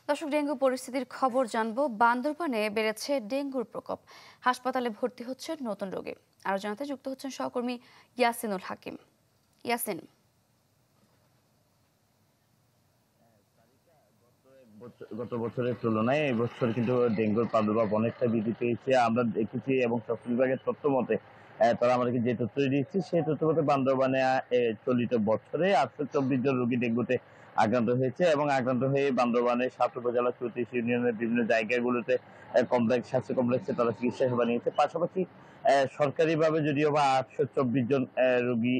দর্শক, ডেঙ্গু পরিস্থিতির খবর জানবো। বান্দরবানে বেড়েছে ডেঙ্গুর প্রকোপ। হাসপাতালে ভর্তি হচ্ছে নতুন রোগী। আরো জানাতে যুক্ত হচ্ছেন সহকর্মী ইয়াসিনুল হাকিম। ইয়াসিন, গত বছরের তুলনায় এই বছর কিন্তু ডেঙ্গুর প্রাদুর্ভাব অনেকটা বৃদ্ধি পেয়েছে আমরা দেখেছি, এবং স্বাস্থ্য বিভাগের তথ্য মতে তারা আমাদেরকে যে তথ্য দিয়েছে সেই তথ্য মতে বান্দরবানে চলিত বছরে 824 জন রোগী ডেঙ্গুতে আক্রান্ত হয়েছে, এবং আক্রান্ত হয়ে বান্দরবানের 7 উপজেলা 34 ইউনিয়নের বিভিন্ন জায়গাগুলোতে স্বাস্থ্য কমপ্লেক্সে তারা চিকিৎসা সেবা নিয়েছে। পাশাপাশি সরকারিভাবে যদিও বা 824 জন রোগী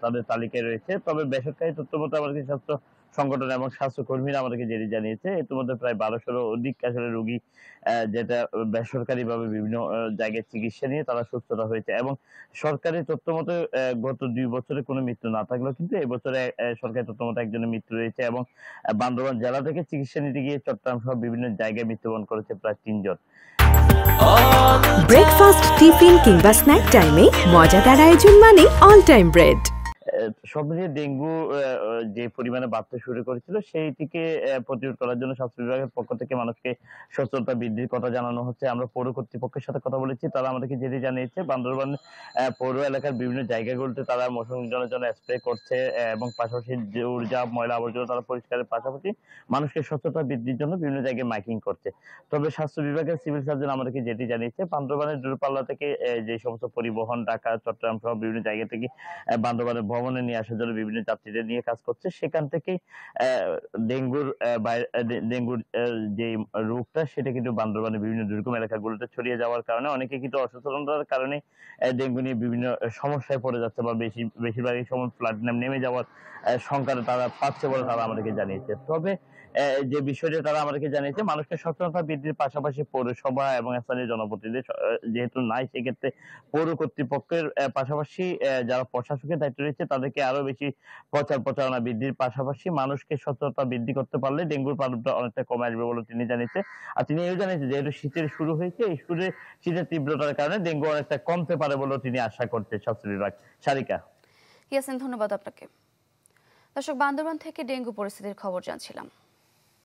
তাদের তালিকায় রয়েছে, তবে বেসরকারি তথ্য মতে আমাদের স্বাস্থ্য সংগঠন এবং স্বাস্থ্যকর্মীরা আমাদেরকে যেটি জানিয়েছে, ইতিমধ্যে প্রায় 1200-এরও অধিক আসলে রোগী যেটা বেসরকারিভাবে বিভিন্ন জায়গায় চিকিৎসা নিয়ে তারা সুস্থতা হয়েছে। এবং সরকারি তথ্য মতে গত 2 বছরে কোনো মৃত্যু না থাকলেও কিন্তু এই বছরে সরকারি তথ্য মতে একজনের মৃত্যু রয়েছে, এবং বান্দরবান জেলা থেকে চিকিৎসা নিতে গিয়ে চট্টগ্রাম সহ বিভিন্ন জায়গায় মৃত্যুবরণ করেছে প্রায় 3 জন। ব্রেকফাস্ট, টিফিন কিংবা স্ন্যাক টাইমে মজাদার আয়োজন মানে অল টাইম ব্রেড। সব মিলিয়ে ডেঙ্গু যে পরিমাণে বাড়তে শুরু করেছিল সেইটিকে প্রতিরোধ করার জন্য স্বাস্থ্য বিভাগের পক্ষ থেকে মানুষকে সচেতনতা বৃদ্ধির কথা জানানো হচ্ছে। আমরা পৌর কর্তৃপক্ষের সাথে কথা বলেছি, তারা আমাদেরকে যেটি জানিয়েছে, বান্দরবান পৌর এলাকার বিভিন্ন জায়গাগুলোতে তারা মশা নিধনের জন্য স্প্রে করছে, এবং পাশাপাশি ঊর্জা ময়লা আবর্জনা তারা পরিষ্কারের পাশাপাশি মানুষকে সচেতনতা বৃদ্ধির জন্য বিভিন্ন জায়গায় মাইকিং করছে। তবে স্বাস্থ্য বিভাগের সিভিল সার্জন আমাদেরকে যেটি জানিয়েছে, বান্দরবানের দূরপাল্লা থেকে যে সমস্ত পরিবহন ঢাকা, চট্টগ্রাম সহ বিভিন্ন জায়গা থেকে বান্দরবানে ভ্রমণে নিয়ে আসার জন্য বিভিন্ন যাত্রীদের নিয়ে কাজ করছে। সেখান থেকেই ডেঙ্গুর যে রোগটা সেটা কিন্তু বান্দরবানের বিভিন্ন দুর্গম এলাকাগুলোতে ছড়িয়ে যাওয়ার কারণে অনেকে কিন্তু অসচেতনতার কারণে ডেঙ্গু নিয়ে বিভিন্ন সমস্যায় পড়ে যাচ্ছে, বা বেশিরভাগই সময় ফ্লাড নেমে যাওয়ার শঙ্কাটা তারা পাচ্ছে বলে তারা আমাদেরকে জানিয়েছে। তবে যে বিষয়টা তারা আমাদেরকে জানিয়েছে, মানুষকে সচেতনতা বৃদ্ধির পাশাপাশি পৌরসভা এবং স্থানীয় জনপ্রতিনিধি যেহেতু নাই, সেক্ষেত্রে পৌর কর্তৃপক্ষের পাশাপাশি যারা প্রশাসকের দায়িত্ব রয়েছে তাদেরকে আরো বেশি প্রচারণা বৃদ্ধির পাশাপাশি মানুষকে সচেতনতা বৃদ্ধি করতে পারলে ডেঙ্গুর প্রাদুর্ভাব অনেকটা কমে আসবে বলে তিনি জানিয়েছে। আর তিনি এও জানিয়েছে যেহেতু শীতের শুরু হয়েছে, এই শীতের তীব্রতার কারণে ডেঙ্গু অনেকটা কমতে পারে বলেও তিনি আশা করছে স্বাস্থ্য বিভাগ। সারিকা। ইয়াসিন, ধন্যবাদ আপনাকে। দর্শক, বান্দরবান থেকে ডেঙ্গু পরিস্থিতির খবর জানছিলাম।